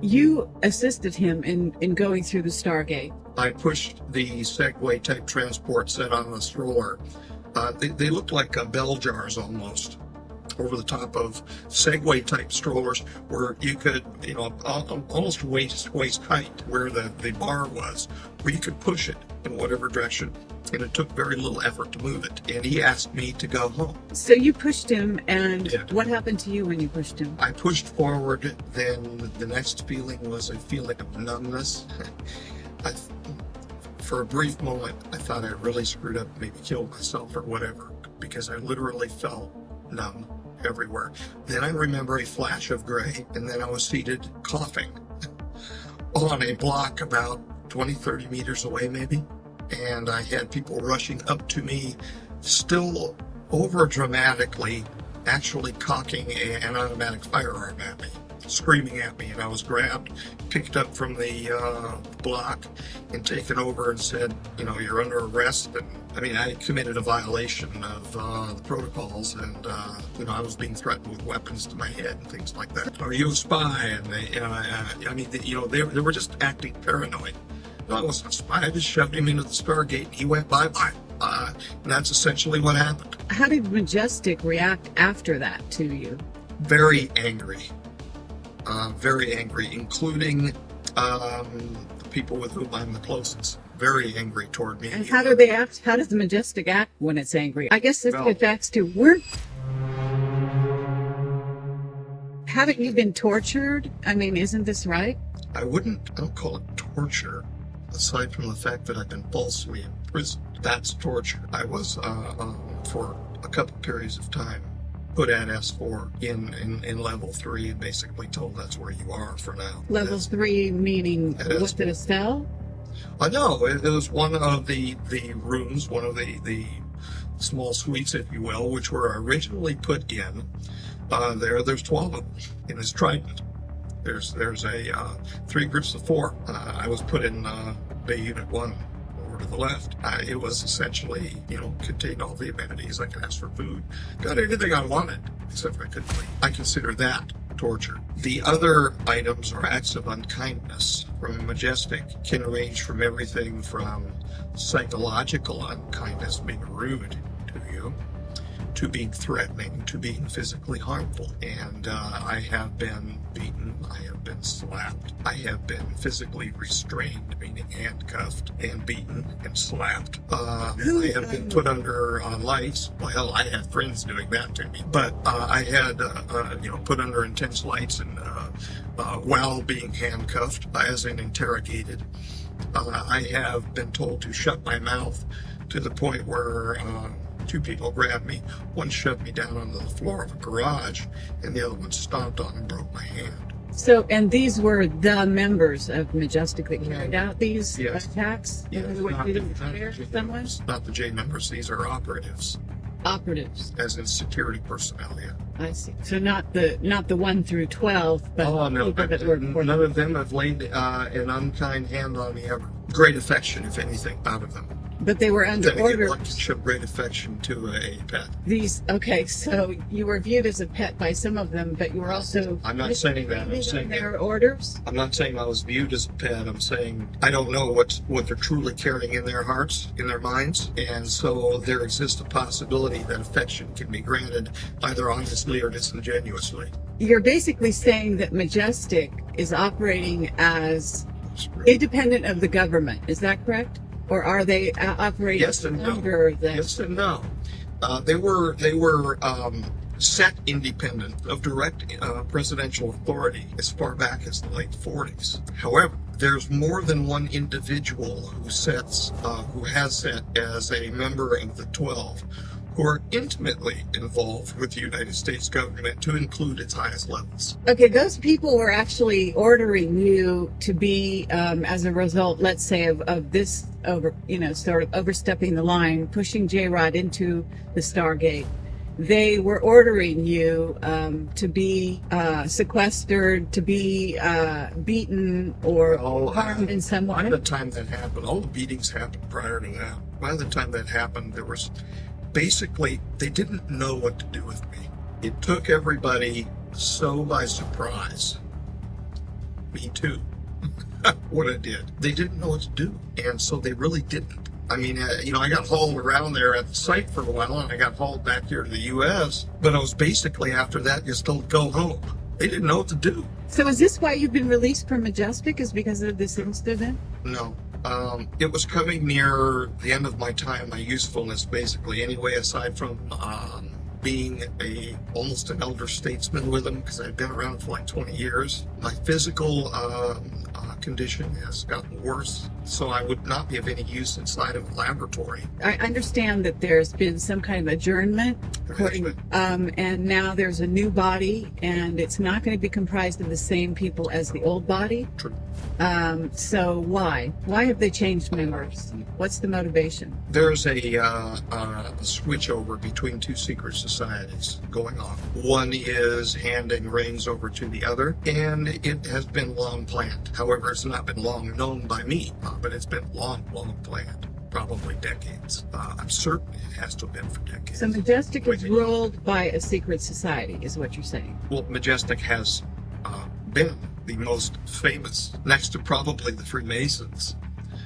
you assisted him in going through the Stargate. I pushed the Segway type transport set on the stroller. They looked like bell jars almost, over the top of Segway type strollers, where you could, almost waist height, where the bar was, where you could push it in whatever direction, and it took very little effort to move it. And he asked me to go home. So you pushed him, and Yeah. what happened to you when you pushed him? I pushed forward. Then the next feeling was a feeling of numbness. For a brief moment, I thought I really screwed up, maybe killed myself or whatever, because I literally felt numb everywhere. Then I remember a flash of gray, and then I was seated coughing on a block about 20, 30 meters away maybe. And I had people rushing up to me, still over dramatically, actually cocking an automatic firearm at me, screaming at me. And I was grabbed, picked up from the block, and taken over and said, you're under arrest. And I committed a violation of the protocols, and I was being threatened with weapons to my head and things like that. Are you a spy? And they were just acting paranoid. No, I wasn't a spy. I just shoved him into the Stargate, and he went bye-bye. And that's essentially what happened. How did Majestic react after that to you? Very angry, including the people with whom I'm the closest. Very angry toward me. And how do they act? How does the Majestic act when it's angry? I guess this gets back to haven't you been tortured? Isn't this right? I don't call it torture, aside from the fact that I've been falsely imprisoned. That's torture. I was, for a couple periods of time, put at S4 in level 3 and basically told that's where you are for now. Level 3 meaning, was it a cell? No, it was one of the rooms, one of the small suites, if you will, which were originally put in. There's 12 of them in this trident. There's 3 groups of 4. I was put in Bay Unit 1 over to the left. It was essentially, contained all the amenities. I could ask for food. Got anything I wanted, except I couldn't leave. I consider that torture. The other items or acts of unkindness from Majestic can range from everything from psychological unkindness, being rude to you, to being threatening, to being physically harmful. And I have been beaten, I have been slapped, I have been physically restrained, meaning handcuffed and beaten and slapped. I have been put under lights. Well, I had friends doing that to me, but I had put under intense lights and while being handcuffed, as in interrogated. I have been told to shut my mouth to the point where 2 people grabbed me. One shoved me down onto the floor of a garage, and the other one stomped on and broke my hand. So, and these were the members of Majestic that carried out these attacks? Yes, Not the J members. These are operatives. Operatives. As in security personnel, yeah. I see. So not the 1 through 12, but people that were none of them have laid an unkind hand on me ever. Great affection, if anything, out of them. But they were under orders. One can show great affection to a pet. So you were viewed as a pet by some of them, but you were also... I'm not saying that. I'm saying their orders? I'm not saying I was viewed as a pet. I'm saying I don't know what they're truly carrying in their hearts, in their minds. And so there exists a possibility that affection can be granted either honestly or disingenuously. You're basically saying that Majestic is operating as independent of the government. Is that correct? Or are they operating under the... Yes and no. They were set independent of direct presidential authority as far back as the late 40s. However, there's more than one individual who has set as a member of the 12 who are intimately involved with the United States government to include its highest levels. Okay, those people were actually ordering you to be, as a result, let's say, of this sort of overstepping the line, pushing J-Rod into the Stargate. They were ordering you to be sequestered, to be beaten or harmed in some way. By the time that happened, all the beatings happened prior to that. By the time that happened, there was... Basically, they didn't know what to do with me. It took everybody so by surprise me too. What it did. They didn't know what to do. And so they really didn't. I mean, I got hauled around there at the site for a while, and I got hauled back here to the U.S., but I was basically, after that, just told go home. They didn't know what to do. So is this why you've been released from Majestic, is because of this incident? No. It was coming near the end of my time, my usefulness, basically, anyway, aside from being almost an elder statesman with them, because I've been around for like 20 years. My physical condition has gotten worse, so I would not be of any use inside of a laboratory. I understand that there's been some kind of adjournment, and now there's a new body, and it's not going to be comprised of the same people as the old body. True. So why? Why have they changed members? What's the motivation? There's a switch over between two secret societies going on. One is handing reins over to the other, and it has been long planned. However, it's not been long known by me, but it's been long planned. Probably decades. I'm certain it has to have been for decades. So Majestic is ruled by a secret society, is what you're saying? Well, Majestic has been the most famous, next to probably the Freemasons,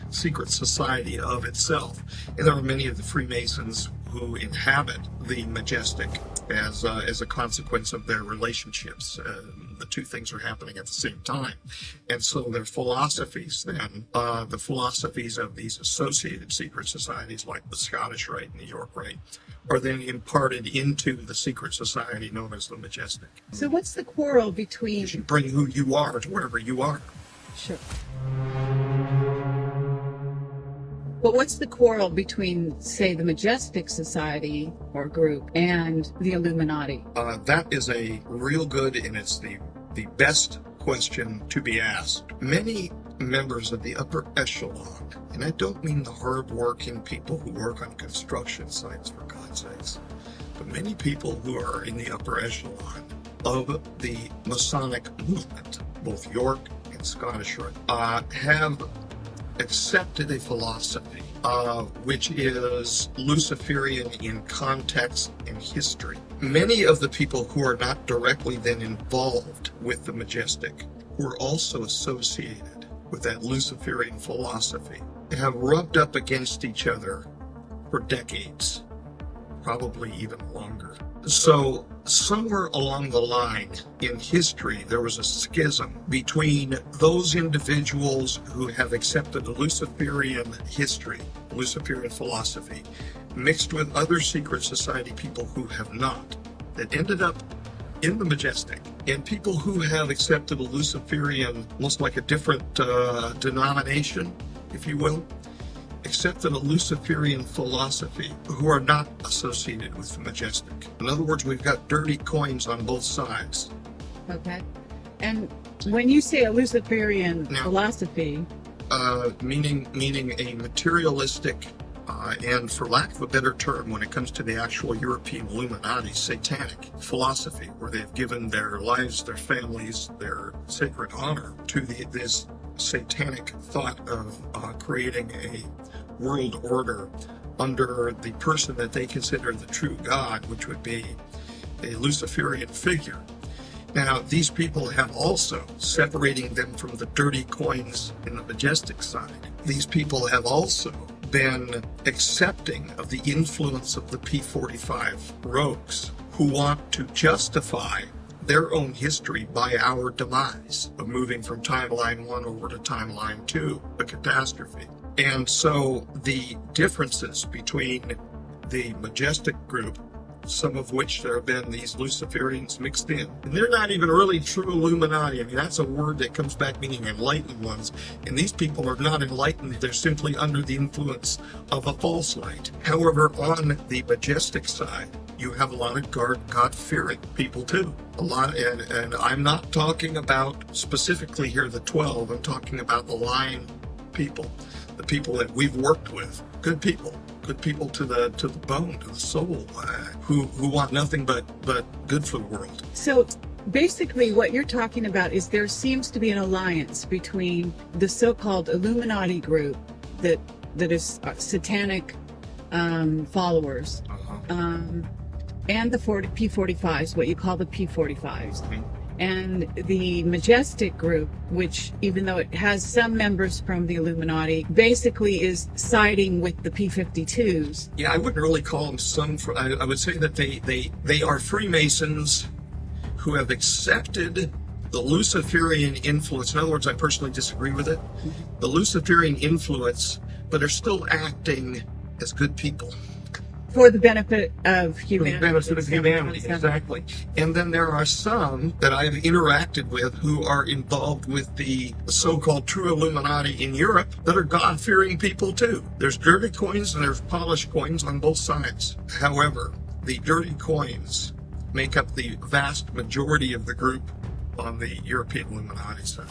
secret society of itself. And there are many of the Freemasons who inhabit the Majestic as a consequence of their relationships. The two things are happening at the same time. And so their philosophies then, the philosophies of these associated secret societies like the Scottish Rite and the York Rite, are then imparted into the secret society known as the Majestic. So what's the quarrel between... You should bring who you are to wherever you are. Sure. But what's the quarrel between, say, the Majestic Society or group and the Illuminati? That is a real good, and it's the best question to be asked. Many members of the upper echelon, and I don't mean the hard-working people who work on construction sites, for God's sakes, but many people who are in the upper echelon of the Masonic movement, both York and Scottish Rite, have accepted a philosophy which is Luciferian in context and history. Many of the people who are not directly then involved with the Majestic, who are also associated with that Luciferian philosophy, have rubbed up against each other for decades, probably even longer. So somewhere along the line in history, there was a schism between those individuals who have accepted the Luciferian history, Luciferian philosophy, mixed with other secret society people who have not, that ended up in the Majestic, and people who have accepted a Luciferian, almost like a different denomination, if you will, accepted a Luciferian philosophy, who are not associated with the Majestic. In other words, we've got dirty coins on both sides. Okay. And when you say a Luciferian philosophy... meaning a materialistic, and for lack of a better term, when it comes to the actual European Illuminati, satanic philosophy, where they've given their lives, their families, their sacred honor to this satanic thought of creating a world order under the person that they consider the true God, which would be a Luciferian figure. Now, these people have also, separating them from the dirty coins in the Majestic side, these people have also been accepting of the influence of the P45 rogues, who want to justify their own history by our demise of moving from timeline 1 over to timeline 2, the catastrophe. And so the differences between the Majestic group, some of which there have been these Luciferians mixed in, and they're not even really true Illuminati. I mean, that's a word that comes back meaning enlightened ones, and these people are not enlightened. They're simply under the influence of a false light. However, on the Majestic side, you have a lot of God-fearing people too. A lot, and I'm not talking about specifically here the 12. I'm talking about the line people, the people that we've worked with, good people to the bone, to the soul, who want nothing but good for the world. So basically what you're talking about is there seems to be an alliance between the so-called Illuminati group that is satanic followers, and the P45s, what you call the P45s. And the Majestic group, which even though it has some members from the Illuminati, basically is siding with the P-52s. Yeah, I wouldn't really call them I would say that they are Freemasons who have accepted the Luciferian influence. In other words, I personally disagree with it. The Luciferian influence, but are still acting as good people. For the benefit of humanity. For the benefit of humanity, exactly. And then there are some that I've interacted with who are involved with the so-called true Illuminati in Europe that are God-fearing people too. There's dirty coins and there's polished coins on both sides. However, the dirty coins make up the vast majority of the group on the European Illuminati side.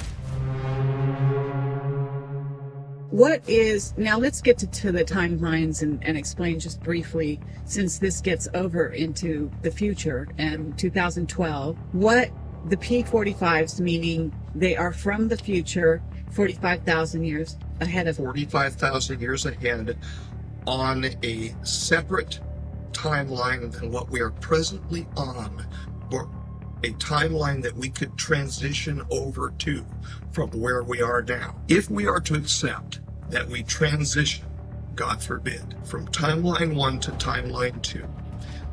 Now let's get to the timelines and explain just briefly, since this gets over into the future and 2012, what the P-45s, meaning they are from the future, 45,000 years ahead of 45,000 years ahead on a separate timeline than what we are presently on, or a timeline that we could transition over to from where we are now. If we are to accept that we transition, God forbid, from timeline 1 to timeline 2,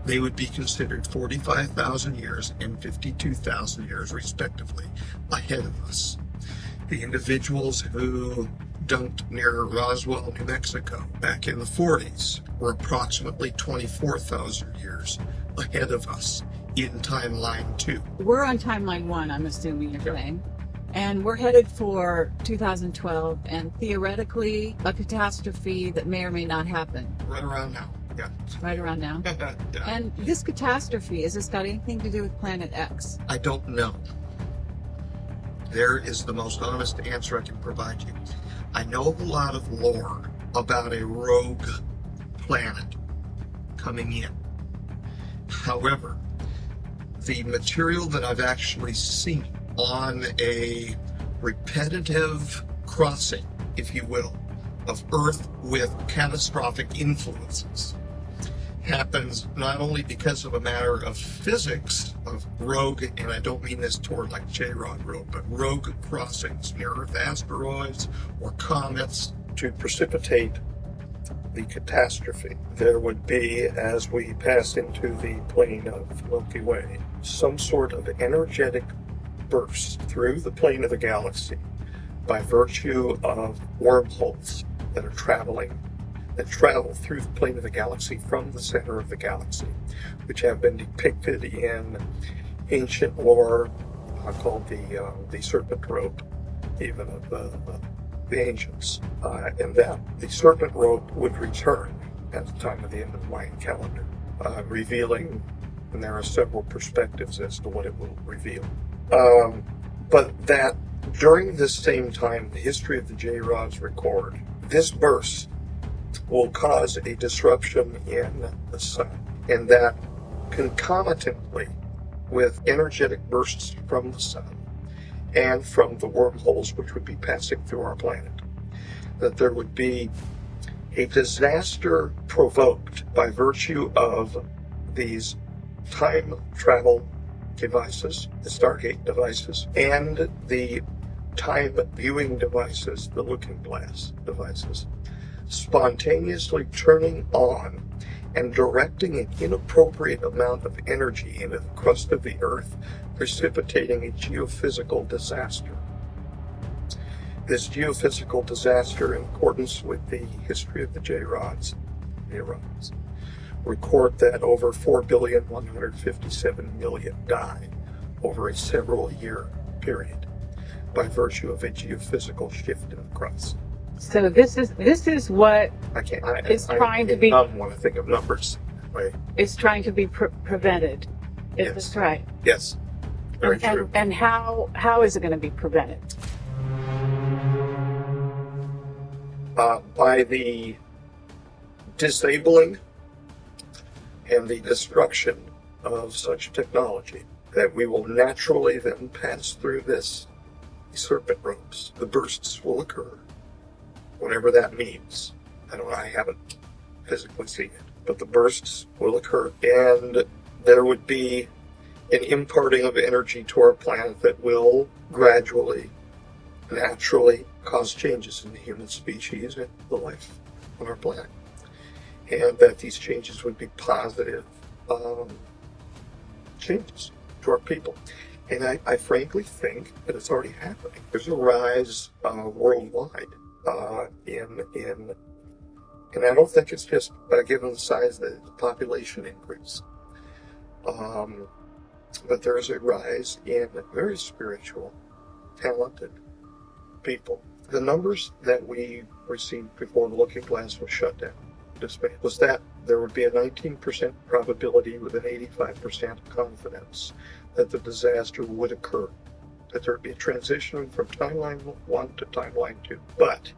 they would be considered 45,000 years and 52,000 years, respectively, ahead of us. The individuals who dunked near Roswell, New Mexico, back in the 40s, were approximately 24,000 years ahead of us in timeline 2. We're on timeline 1, I'm assuming you're saying. And we're headed for 2012 and theoretically a catastrophe that may or may not happen. Right around now, yeah. Right around now. Yeah. And this catastrophe, has this got anything to do with Planet X? I don't know. There is the most honest answer I can provide you. I know a lot of lore about a rogue planet coming in. However, the material that I've actually seen on a repetitive crossing, if you will, of Earth with catastrophic influences happens not only because of a matter of physics of rogue, and I don't mean this toward like J-Rod rogue, but rogue crossings near Earth asteroids or comets to precipitate the catastrophe. There would be, as we pass into the plane of Milky Way, some sort of energetic burst through the plane of the galaxy by virtue of wormholes that travel through the plane of the galaxy from the center of the galaxy, which have been depicted in ancient lore called the serpent rope, even of the ancients, and that the serpent rope would return at the time of the end of the Mayan calendar, revealing, and there are several perspectives as to what it will reveal. But that during this same time, the history of the J-Rods record, this burst will cause a disruption in the sun, and that concomitantly with energetic bursts from the sun and from the wormholes which would be passing through our planet, that there would be a disaster provoked by virtue of these time travel devices, the Stargate devices, and the time viewing devices, the looking glass devices, spontaneously turning on and directing an inappropriate amount of energy into the crust of the Earth, precipitating a geophysical disaster. This geophysical disaster, in accordance with the history of the J-Rods, record that over 4,157,000,000 died over a several-year period by virtue of a geophysical shift in the crust. So this is what it's trying to be. I don't want to think of numbers that way. It's trying to be prevented. Is Yes. this right? Yes, very true. And how is it going to be prevented? By the disabling and the destruction of such technology, that we will naturally then pass through this serpent ropes. The bursts will occur, whatever that means. I haven't physically seen it, but the bursts will occur, and there would be an imparting of energy to our planet that will gradually, naturally cause changes in the human species and the life on our planet. And that these changes would be positive changes to our people. And I frankly think that it's already happening. There's a rise worldwide and I don't think it's just given the size of the population increase. But there is a rise in very spiritual, talented people. The numbers that we received before the Looking Glass was shut down was that there would be a 19% probability with an 85% confidence that the disaster would occur, that there would be a transition from timeline 1 to timeline 2. But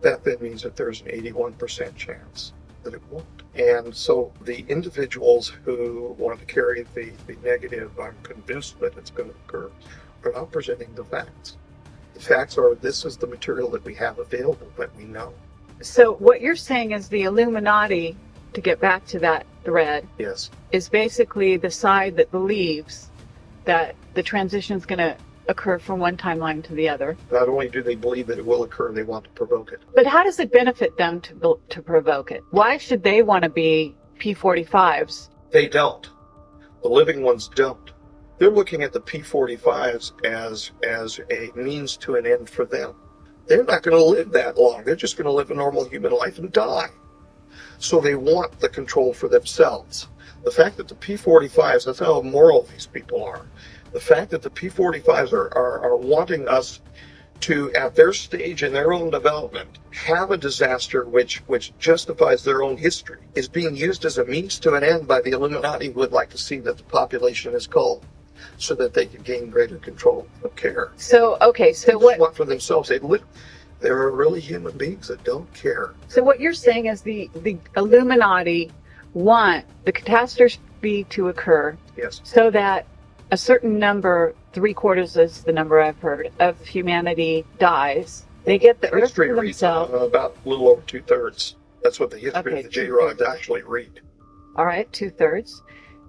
that then means that there's an 81% chance that it won't. And so the individuals who want to carry the negative, I'm convinced that it's going to occur, are not presenting the facts. The facts are, this is the material that we have available that we know. So what you're saying is the Illuminati, to get back to that thread, Yes. is basically the side that believes that the transition is going to occur from one timeline to the other. Not only do they believe that it will occur, they want to provoke it. But how does it benefit them to provoke it? Why should they want to be P45s? They don't. The living ones don't. They're looking at the P45s as a means to an end for them. They're not going to live that long. They're just going to live a normal human life and die. So they want the control for themselves. The fact that the P45s, that's how immoral these people are. The fact that the P45s are wanting us to, at their stage in their own development, have a disaster which justifies their own history, is being used as a means to an end by the Illuminati, who would like to see that the population is culled so that they can gain greater control of care. So, okay, so what? Want for themselves. There are really human beings that don't care. So what you're saying is the Illuminati want the catastrophe to occur. Yes. So that a certain number, 3/4 is the number I've heard, of humanity dies. They get the earth to themselves. About a little over 2/3. That's what the history of the J-Rods actually read. All right, 2/3.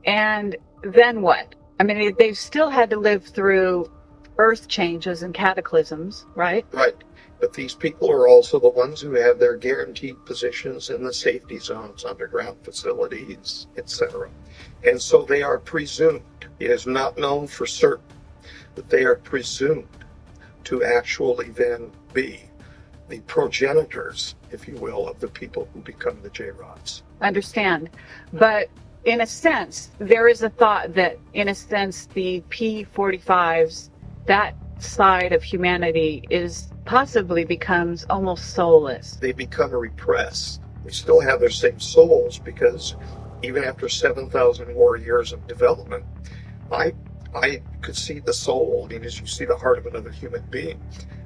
And then what? I mean, they've still had to live through earth changes and cataclysms, right? Right. But these people are also the ones who have their guaranteed positions in the safety zones, underground facilities, etc. And so they are presumed, it is not known for certain, but they are presumed to actually then be the progenitors, if you will, of the people who become the J-Rods. I understand. But in a sense, there is a thought that, in a sense, the P45s, that side of humanity possibly becomes almost soulless. They become repressed. They still have their same souls, because even after 7,000 more years of development, I could see the soul. I mean, as you see the heart of another human being,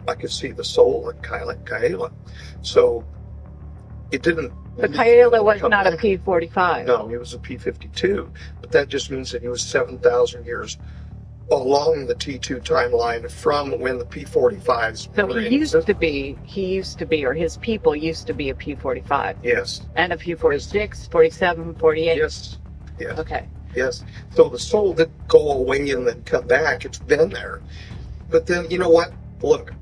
I could see the soul in Kaela. So it didn't. But Kaela was not a P45. No, he was a P52. But that just means that he was 7,000 years along the T2 timeline from when the P45s. So he used to be, or his people used to be a P45. Yes. And a P46, 47, 48. Yes. Yes. Okay. Yes. So the soul didn't go away and then come back. It's been there. But then, you know what? Look,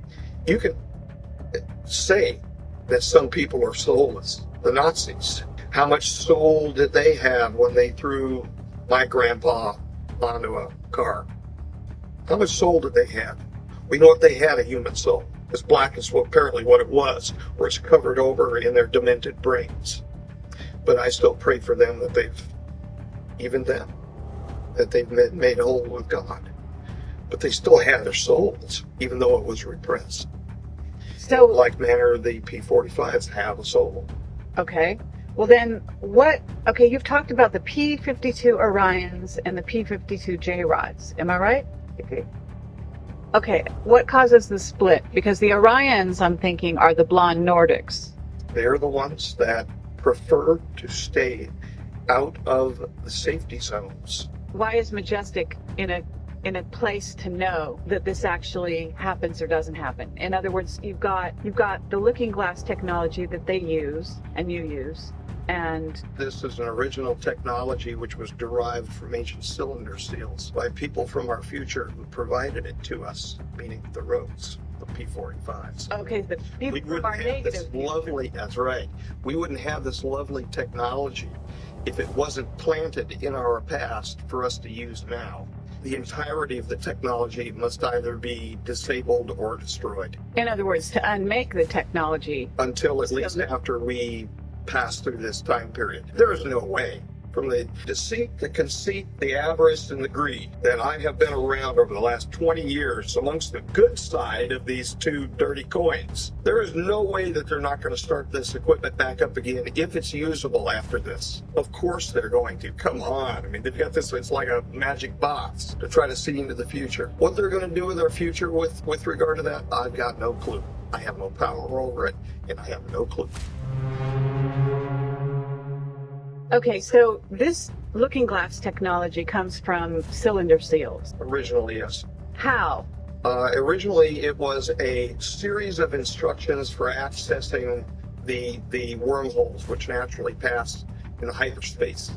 you can say that some people are soulless. The Nazis. How much soul did they have when they threw my grandpa onto a car? How much soul did they have? We know if they had a human soul. As black as apparently what it was, where it's covered over in their demented brains. But I still pray for them that they've made whole with God. But they still had their souls, even though it was repressed. So, like manner, the P45s have a soul. Okay. Well then, what? Okay, you've talked about the P52 Orions and the P52 J-Rods. Am I right? Okay, what causes the split? Because the Orions, I'm thinking, are the blonde Nordics. They're the ones that prefer to stay out of the safety zones. Why is Majestic in a place to know that this actually happens or doesn't happen? In other words, you've got the looking glass technology that they use and you use, And This is an original technology which was derived from ancient cylinder seals by people from our future who provided it to us, meaning the rogues, the P-45s. okay, the We people wouldn't are have negative. this lovely, that's right. We wouldn't have this lovely technology if it wasn't planted in our past for us to use now. The entirety of the technology must either be disabled or destroyed In other words, to unmake the technology. until at least after we pass through this time period. There is no way. From the deceit, the conceit, the avarice, and the greed that I have been around over the last 20 years amongst the good side of these two dirty coins, there is no way that they're not going to start this equipment back up again if it's usable after this. Of course they're going to. Come on. I mean, they've got this, it's like a magic box to try to see into the future. What they're going to do with our future with regard to that, I've got no clue. I have no power over it, and I have no clue. Okay, so this looking glass technology comes from cylinder seals. Originally, yes. How? Originally, it was a series of instructions for accessing the wormholes which naturally pass in the hyperspace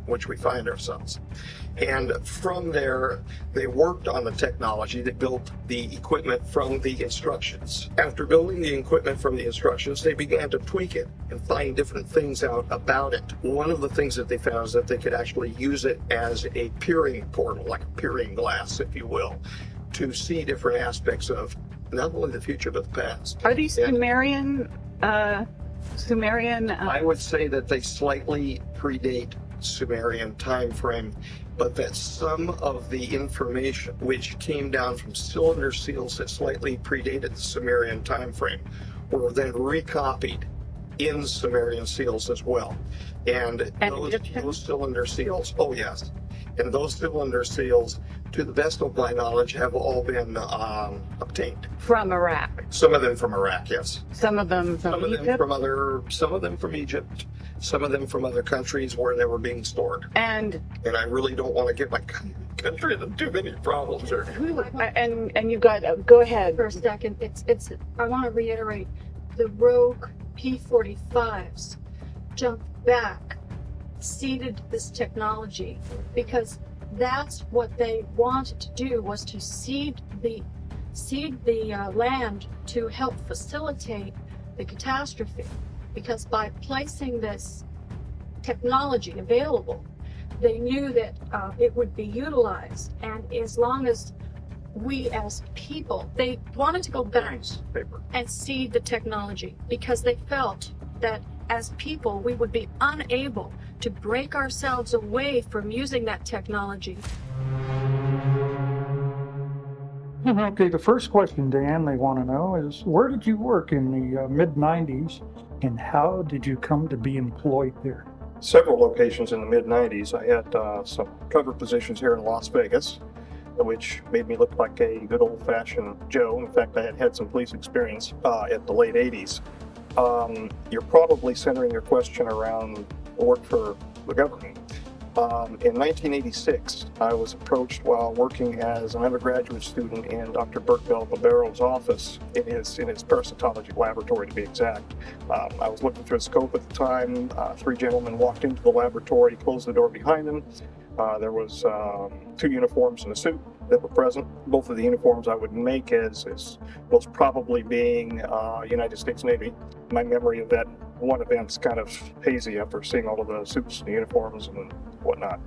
in which we find ourselves. And from there, they worked on the technology. They built the equipment from the instructions. After building the equipment from the instructions, they began to tweak it and find different things out about it. One of the things that they found is that they could actually use it as a peering portal, like a peering glass, if you will, to see different aspects of not only the future, but the past. Are these Sumerian? I would say that they slightly predate Sumerian time frame, but that some of the information which came down from cylinder seals that slightly predated the Sumerian time frame were then recopied in Sumerian seals as well. And those cylinder seals, oh yes, and those cylinder seals, to the best of my knowledge, have all been obtained. From Iraq. Some of them from Iraq, yes. Some of them from Egypt. Some of them from Egypt. Some of them from other countries where they were being stored. And I really don't want to get my country into too many problems here. And you got go ahead for a second. It's I want to reiterate, the rogue P-45s jumped back, seeded this technology, because that's what they wanted to do, was to seed the land to help facilitate the catastrophe. Because by placing this technology available, they knew that it would be utilized. And as long as we as people, they wanted to go back and seed the technology, because they felt that as people, we would be unable to break ourselves away from using that technology. Okay, the first question, Dan, they want to know is, where did you work in the mid-90s, and how did you come to be employed there? Several locations in the mid-90s. I had some cover positions here in Las Vegas, which made me look like a good old-fashioned Joe. In fact, I had had some police experience at the late 80s. You're probably centering your question around work for the government. In 1986, I was approached while working as an undergraduate student in Dr. Bert Belbabero's office in his parasitology laboratory, to be exact. I was looking through a scope at the time. Three gentlemen walked into the laboratory, closed the door behind them. There was 2 uniforms and a suit that were present. Both of the uniforms I would make as most probably being United States Navy. My memory of that one event's kind of hazy after seeing all of the suits and the uniforms and whatnot.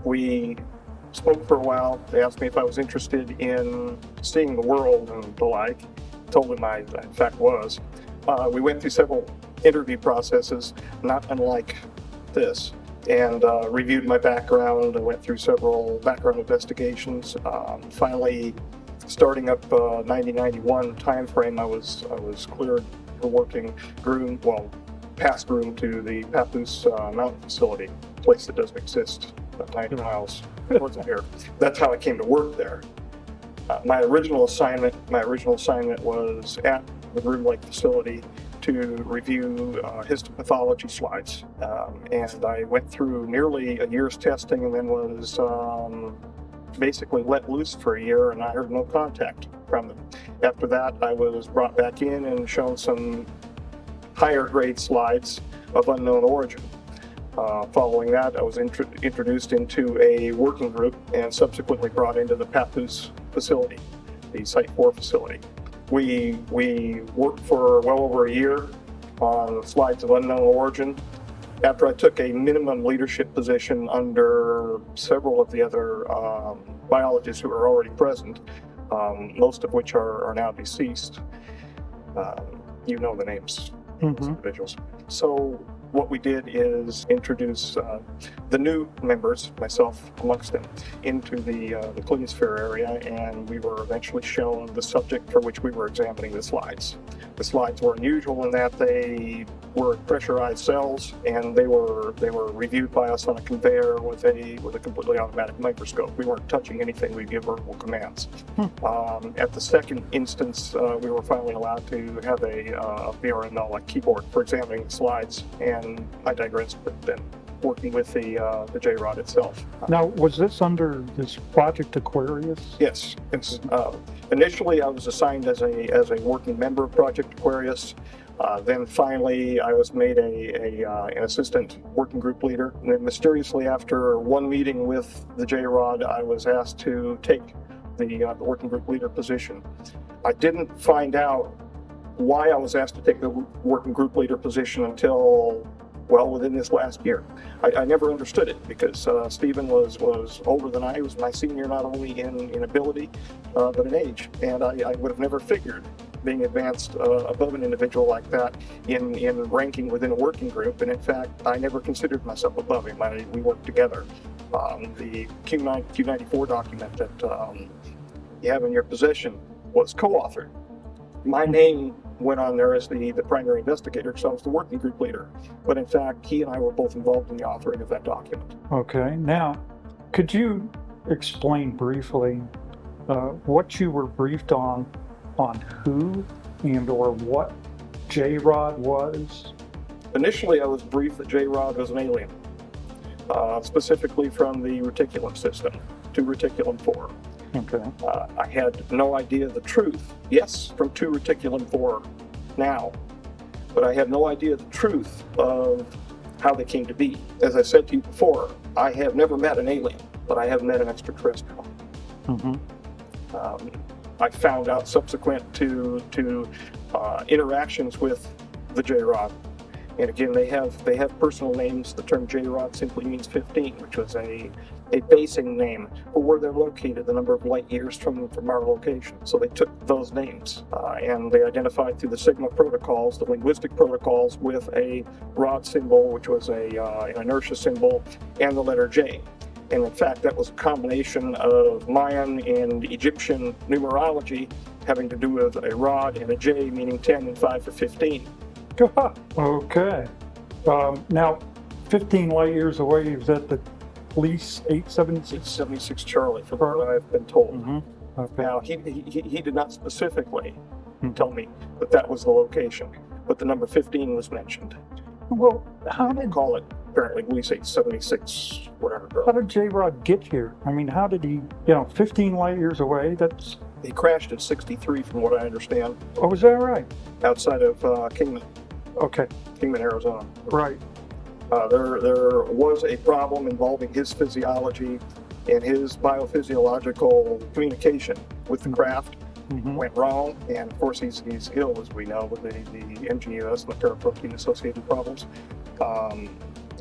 We spoke for a while. They asked me if I was interested in seeing the world and the like. Told them I in fact was. We went through several interview processes, not unlike this, and reviewed my background. I went through several background investigations. Finally, starting up 90-91 time frame, I was cleared for working past groom to the Papoose Mountain facility, a place that doesn't exist, about 90 miles north of here. That's how I came to work there. My original assignment was at the Groom Lake facility to review histopathology slides. And I went through nearly a year's testing and then was basically let loose for a year, and I heard no contact from them. After that, I was brought back in and shown some higher grade slides of unknown origin. Following that, I was introduced into a working group and subsequently brought into the Papoose facility, the Site 4 facility. We worked for well over a year on slides of unknown origin. After I took a minimum leadership position under several of the other biologists who are already present, most of which are now deceased. You know the names of those individuals. So what we did is introduce the new members, myself amongst them, into the Clunisphere area, and we were eventually shown the subject for which we were examining the slides. The slides were unusual in that they were pressurized cells, and they were reviewed by us on a conveyor with a completely automatic microscope. We weren't touching anything; we give verbal commands. At the second instance, we were finally allowed to have a VRML, a keyboard, for examining the slides, and I digress, but then working with the J-Rod itself. Now, was this under this Project Aquarius? Yes. It's, initially, I was assigned as a working member of Project Aquarius. Then finally, I was made an assistant working group leader. And then mysteriously, after one meeting with the J-Rod, I was asked to take the working group leader position. I didn't find out why I was asked to take the working group leader position until, well, within this last year. I never understood it because Stephen was older than I. He was my senior not only in ability, but in age. And I would have never figured being advanced above an individual like that in ranking within a working group. And in fact, I never considered myself above him. We worked together. The Q94 document that you have in your possession was co-authored. My name went on there as the primary investigator because I was the working group leader. But in fact, he and I were both involved in the authoring of that document. Okay. Now, could you explain briefly what you were briefed on who and or what J-Rod was? Initially, I was briefed that J-Rod was an alien, specifically from the reticulum system to reticulum 4. Okay. I had no idea the truth. Yes, from 2 reticulum 4 now, but I had no idea the truth of how they came to be. As I said to you before, I have never met an alien, but I have met an extraterrestrial. I found out subsequent to interactions with the J-Rod. And again, they have personal names. The term J-Rod simply means 15, which was a basing name for where they're located, the number of light years from our location. So they took those names and they identified through the Sigma protocols, the linguistic protocols, with a rod symbol, which was an inertia symbol, and the letter J. And in fact, that was a combination of Mayan and Egyptian numerology having to do with a rod and a J, meaning 10 and 5 for 15. Okay. Now, 15 light years away, is that the police 876? 76 Charlie, from what I've been told. Okay. Now, he did not specifically tell me that was the location, but the number 15 was mentioned. Well, how did Call it apparently police 876, whatever. How did J-Rod get here? I mean, how did he, 15 light years away, that's... He crashed at 63, from what I understand. Oh, is that right? Outside of Kingman. Okay. Kingman, Arizona. Right. There was a problem involving his physiology and his biophysiological communication with the craft. Went wrong, and of course he's ill, as we know, with the MGUS and the paraprotein associated problems,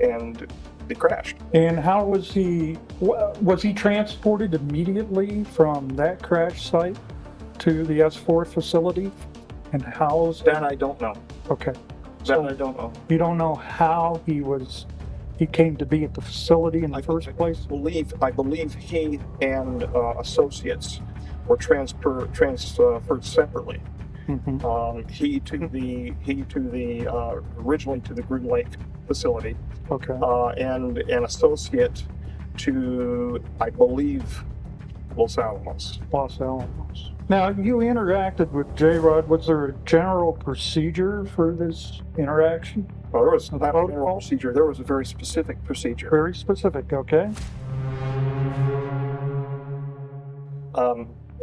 and they crashed. And how was he transported immediately from that crash site to the S4 facility and housed? That I don't know. Okay. That I don't know. You don't know how he came to be at the facility in the first place? I believe he and associates were transferred separately. He to the originally to the Groom Lake facility. Okay. And an associate to, I believe, Los Alamos. Los Alamos. Now, you interacted with J-Rod. Was there a general procedure for this interaction? Well, there was not a general procedure. There was a very specific procedure. Very specific, okay.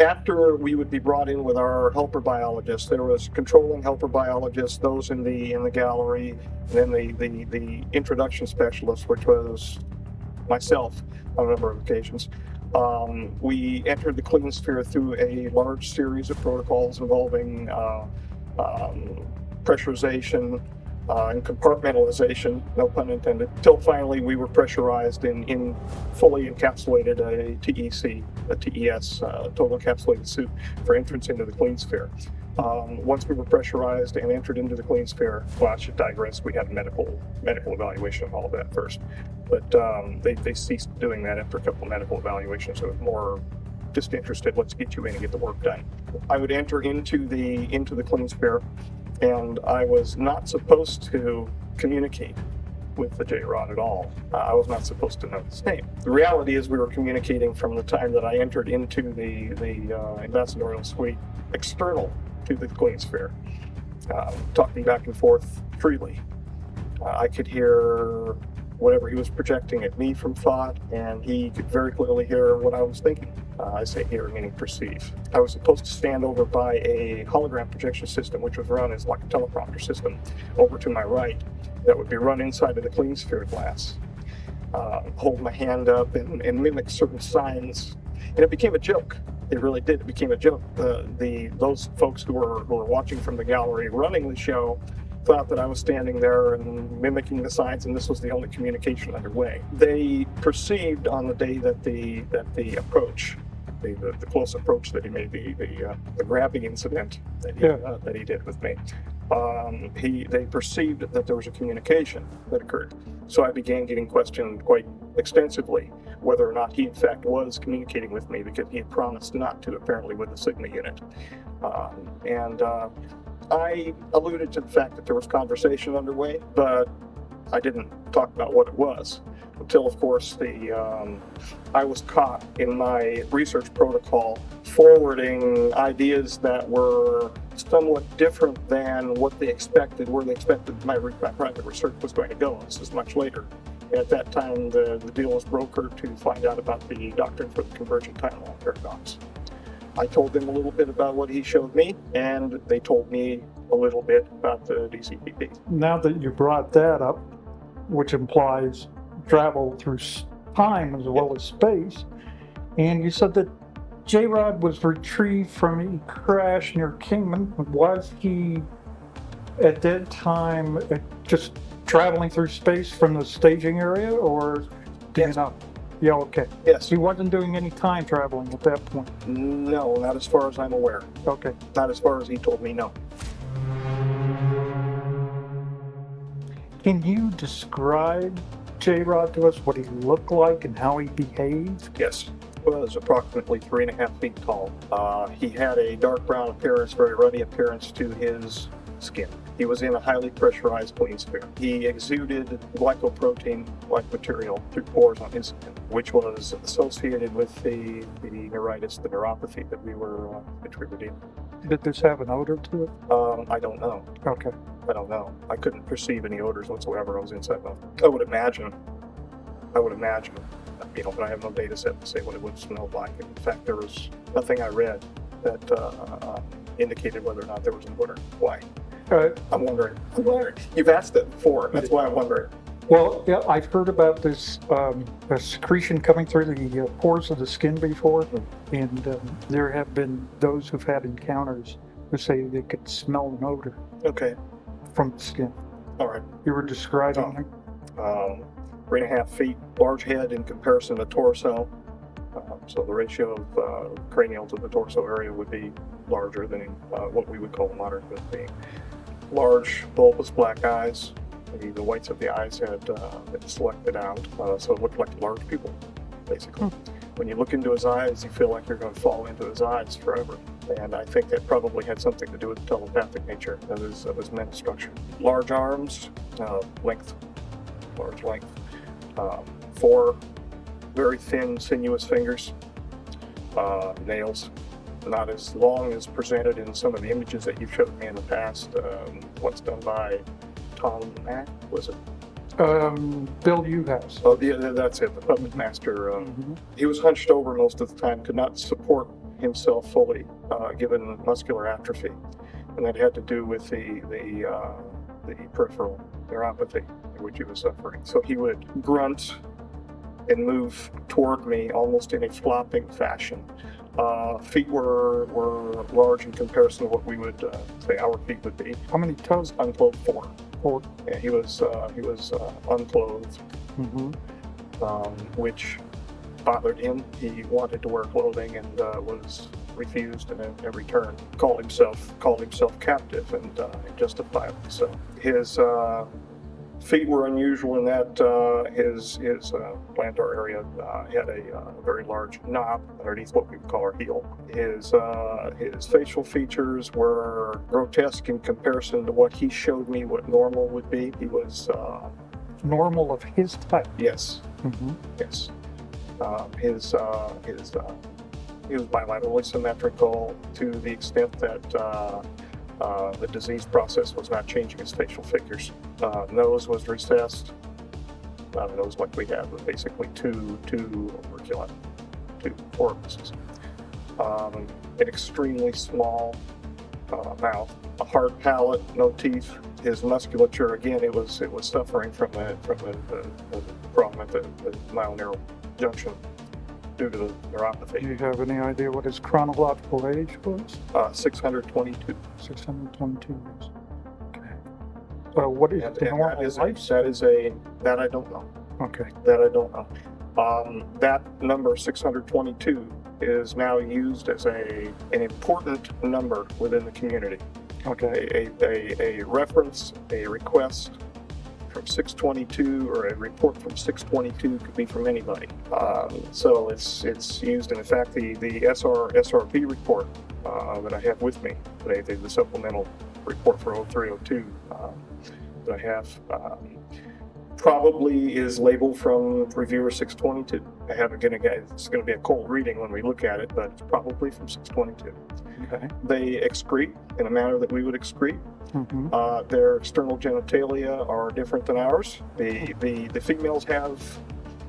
After we would be brought in with our helper biologists, there was controlling helper biologists, those in the gallery, and then the introduction specialist, which was myself on a number of occasions. We entered the clean sphere through a large series of protocols involving pressurization and compartmentalization, no pun intended, till finally we were pressurized in fully encapsulated a TEC, a TES, total encapsulated suit for entrance into the clean sphere. Once we were pressurized and entered into the clean sphere, well, I should digress, we had a medical evaluation of all of that first. But they ceased doing that after a couple of medical evaluations. So it was more just interested, let's get you in and get the work done. I would enter into the clean sphere, and I was not supposed to communicate with the J-Rod at all. I was not supposed to know his name. The reality is we were communicating from the time that I entered into the ambassadorial suite external to the clean sphere, talking back and forth freely. I could hear whatever he was projecting at me from thought, and he could very clearly hear what I was thinking. I say hear, meaning perceive. I was supposed to stand over by a hologram projection system, which was run as like a teleprompter system, over to my right, that would be run inside of the clean sphere glass. Hold my hand up and mimic certain signs, and it became a joke. It really did. It became a joke. Those folks who were watching from the gallery running the show thought that I was standing there and mimicking the signs, and this was the only communication underway. They perceived on the day that the approach, the close approach that he made, the grabbing incident that he did with me, they perceived that there was a communication that occurred. So I began getting questioned quite extensively whether or not he in fact was communicating with me, because he had promised not to, apparently, with the Sigma unit. I alluded to the fact that there was conversation underway, but I didn't talk about what it was until, of course, I was caught in my research protocol forwarding ideas that were somewhat different than what they expected, where they expected my private research was going to go. This is much later. At that time, the deal was brokered to find out about the doctrine for the convergent timeline paradox. I told them a little bit about what he showed me, and they told me a little bit about the DCPP. Now that you brought that up, which implies travel through time as well as space, and you said that J-Rod was retrieved from a crash near Kingman. Was he at that time just traveling through space from the staging area, or did you know? Yeah, okay. Yes. He wasn't doing any time traveling at that point? No, not as far as I'm aware. Okay. Not as far as he told me, no. Can you describe J-Rod to us, what he looked like and how he behaved? Yes. He was approximately 3.5 feet tall. He had a dark brown appearance, very ruddy appearance to his skin. He was in a highly pressurized clean sphere. He exuded glycoprotein-like material through pores on his skin, which was associated with the neuritis, the neuropathy that we were dealing. Did this have an odor to it? I don't know. Okay. I don't know. I couldn't perceive any odors whatsoever. I was inside of it. I would imagine, but I have no data set to say what it would smell like. In fact, there was nothing I read that indicated whether or not there was an odor. Why? I'm wondering. You've asked that before. That's why I'm wondering. Well, yeah, I've heard about this secretion coming through the pores of the skin before, and there have been those who've had encounters who say they could smell an odor. Okay. From the skin. All right. You were describing it? 3.5 feet, large head in comparison to torso. So the ratio of cranial to the torso area would be larger than what we would call a modern human being. Large, bulbous black eyes. The whites of the eyes had been selected out, so it looked like large pupil, basically. When you look into his eyes, you feel like you're going to fall into his eyes forever. And I think that probably had something to do with the telepathic nature of his mental structure. Large arms, large length. 4 very thin, sinuous fingers. Nails, not as long as presented in some of the images that you've showed me in the past. What's done by Tom Mack, was it? Bill Uhouse. Oh, yeah, that's it, the puppet master. He was hunched over most of the time, could not support himself fully, given muscular atrophy, and that had to do with the peripheral neuropathy which he was suffering. So he would grunt and move toward me almost in a flopping fashion. Feet were large in comparison to what we would say our feet would be. How many toes? Unclothed 4. 4. Yeah, he was unclothed, which bothered him. He wanted to wear clothing and was refused in every turn. Called himself captive, and justifiably so. His feet were unusual in that his plantar area had a very large knob underneath what we would call our heel. His facial features were grotesque in comparison to what he showed me what normal would be. He was Normal of his type. yes, yes. He was bilaterally symmetrical to the extent that the disease process was not changing his facial figures. Nose was recessed. Not a nose like we have, but basically two orifices. An extremely small mouth, a hard palate, no teeth. His musculature, again, it was suffering from the problem at the myo-neural junction due to the neuropathy. Do you have any idea what his chronological age was? 622. 622 years. Okay. What is the normal lifespan? That I don't know. Okay. That I don't know. That number 622 is now used as an important number within the community. Okay. A reference, a request from 622 or a report from 622 could be from anybody. So it's used, and in fact, the SRP report that I have with me today, the supplemental report for 0302 that I have, probably is labeled from reviewer 622. It's going to be a cold reading when we look at it, but it's probably from 622. Okay. They excrete in a manner that we would excrete. Their external genitalia are different than ours. The females have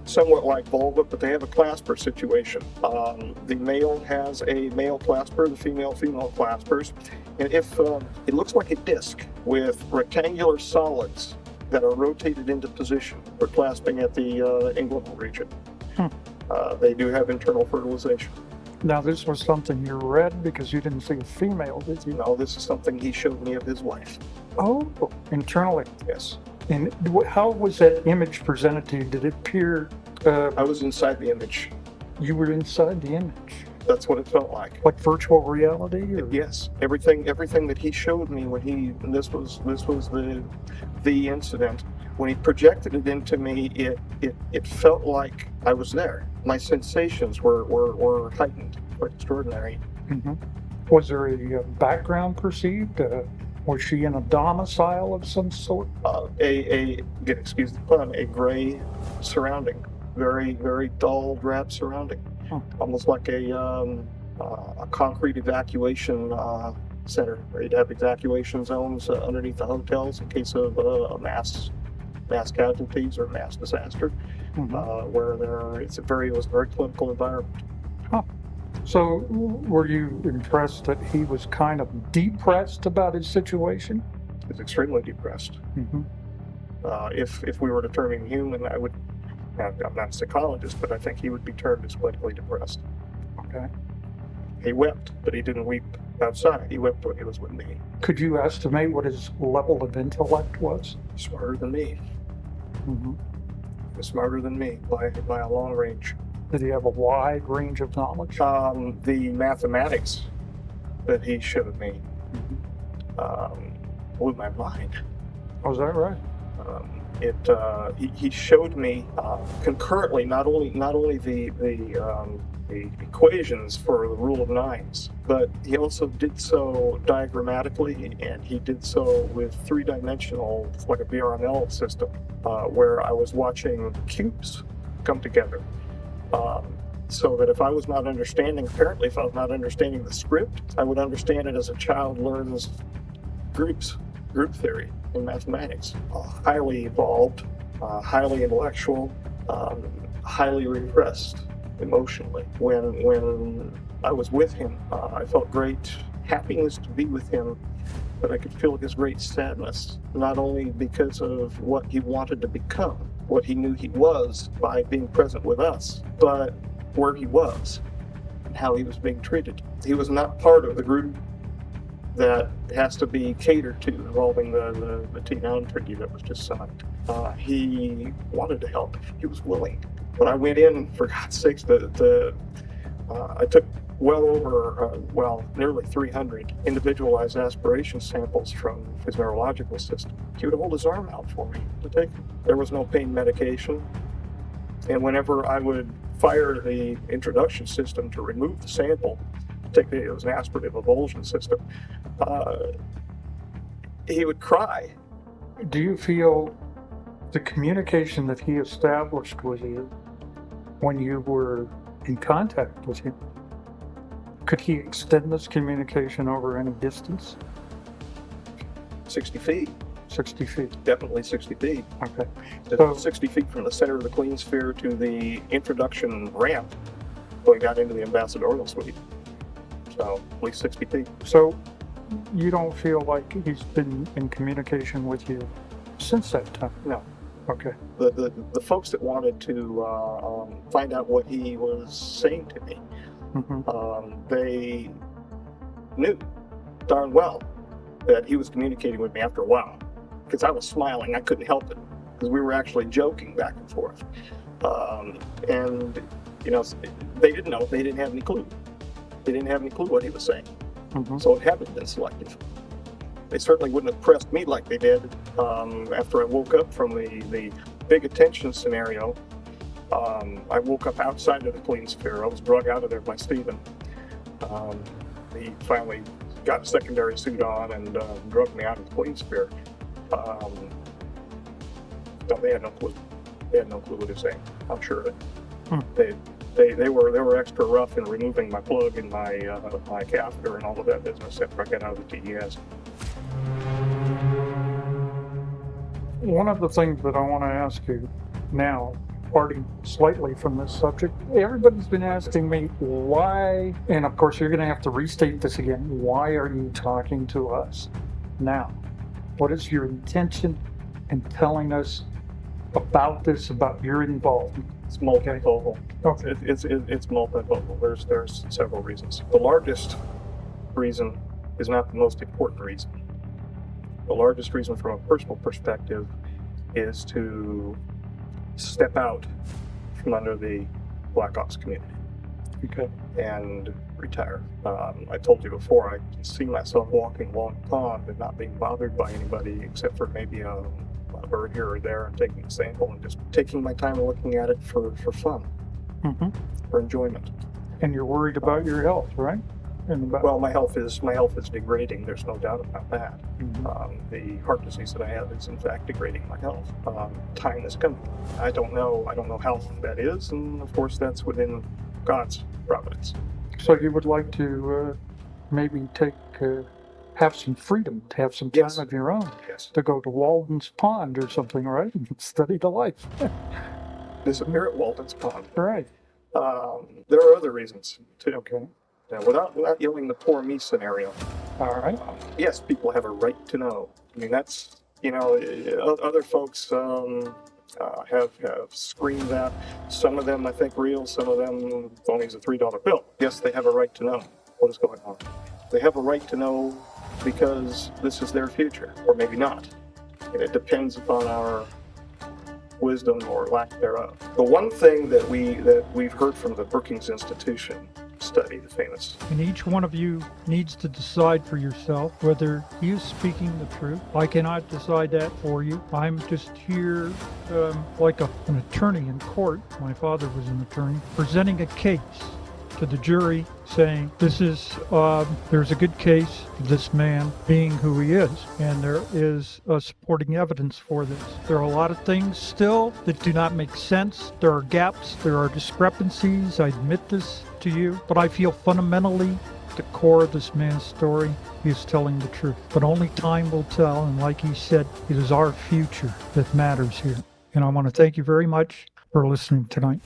somewhat like vulva, but they have a clasper situation. The male has a male clasper, the female claspers, and if it looks like a disc with rectangular solids that are rotated into position for clasping at the inguinal region. They do have internal fertilization. Now, this was something you read because you didn't see a female, did you? No, this is something he showed me of his wife. Oh, internally. Yes. And how was that image presented to you? Did it appear? I was inside the image. You were inside the image. That's what it felt like. Like virtual reality? Or? Yes. Everything that he showed me when this was the incident. When he projected it into me, it felt like I was there. My sensations were heightened, quite extraordinary. Was there a background perceived? Was she in a domicile of some sort? Excuse the pun, a gray surrounding, very, very dull, drab surrounding, almost like a concrete evacuation center. Where you'd have evacuation zones underneath the hotels in case of mass casualties or mass disaster, where it was a very clinical environment. So were you impressed that he was kind of depressed about his situation? He was extremely depressed. If we were determining human, I'm not a psychologist, but I think he would be termed as clinically depressed. Okay. He wept, but he didn't weep outside. He wept when he was with me. Could you estimate what his level of intellect was? Smarter than me. He was smarter than me by a long range. Did he have a wide range of knowledge? The mathematics that he showed me blew my mind. Oh, is that right? He showed me concurrently not only the equations for the rule of nines, but he also did so diagrammatically, and he did so with three-dimensional, like a BRML system, where I was watching cubes come together. So that if I was not understanding the script, I would understand it as a child learns group theory in mathematics. Highly evolved, highly intellectual, highly repressed emotionally. When I was with him. I felt great happiness to be with him, but I could feel his great sadness, not only because of what he wanted to become, what he knew he was by being present with us, but where he was and how he was being treated. He was not part of the group that has to be catered to involving the T9 treaty that was just signed. He wanted to help. He was willing. When I went in, for God's sakes, I took well over, nearly 300 individualized aspiration samples from his neurological system. He would hold his arm out for me to take them. There was no pain medication. And whenever I would fire the introduction system to remove the sample, it was an aspirative avulsion system, he would cry. Do you feel the communication that he established with you when you were in contact with him, could he extend this communication over any distance? 60 feet. 60 feet. Definitely 60 feet. Okay. So 60 feet from the center of the clean sphere to the introduction ramp when we got into the ambassadorial suite. So at least 60 feet. So you don't feel like he's been in communication with you since that time? No. Okay. The folks that wanted to find out what he was saying to me, they knew darn well that he was communicating with me after a while, because I was smiling. I couldn't help it, because we were actually joking back and forth. And, you know, they didn't know. They didn't have any clue. They didn't have any clue what he was saying. So it hadn't been selective. They certainly wouldn't have pressed me like they did after I woke up from the big attention scenario. I woke up outside of the clean sphere. I was drug out of there by Stephen. He finally got a secondary suit on and drug me out of the clean sphere. No, they had no clue. They had no clue what he was saying. I'm sure of it. They were extra rough in removing my plug and my catheter and all of that business after I got out of the TES. One of the things that I want to ask you now, parting slightly from this subject, everybody's been asking me why, and of course you're going to have to restate this again, why are you talking to us now? What is your intention in telling us about this, about your involvement? It's multifocal. Okay. It's multifocal. There's several reasons. The largest reason is not the most important reason. The largest reason from a personal perspective is to step out from under the Black Ops community. Okay. And retire. I told you before, I can see myself walking along the pond and not being bothered by anybody except for maybe a bird here or there, and taking a sample and just taking my time and looking at it for fun, for enjoyment. And you're worried about your health, right? Well, my health is degrading. There's no doubt about that. The heart disease that I have is in fact degrading my health. Time is coming. I don't know how that is, and of course that's within God's providence. So you would like to maybe have some freedom, to have some time of your own, to go to Walden's Pond or something, right? And study the life. Disappear at Walden's Pond. Right. There are other reasons too. Okay. Now, without yelling the poor me scenario. All right. Yes, people have a right to know. I mean, that's, other folks have screamed that. Some of them I think real, some of them only as a $3 bill. Yes, they have a right to know what is going on. They have a right to know because this is their future, or maybe not. And it depends upon our wisdom or lack thereof. The one thing that we've heard from the Brookings Institution study, the famous. And each one of you needs to decide for yourself whether he is speaking the truth. I cannot decide that for you. I'm just here like an attorney in court. My father was an attorney, presenting a case to the jury saying, this is, there's a good case of this man being who he is, and there is supporting evidence for this. There are a lot of things still that do not make sense. There are gaps, there are discrepancies. I admit this to you, but I feel fundamentally the core of this man's story, he is telling the truth. But only time will tell, and like he said, it is our future that matters here. And I want to thank you very much for listening tonight.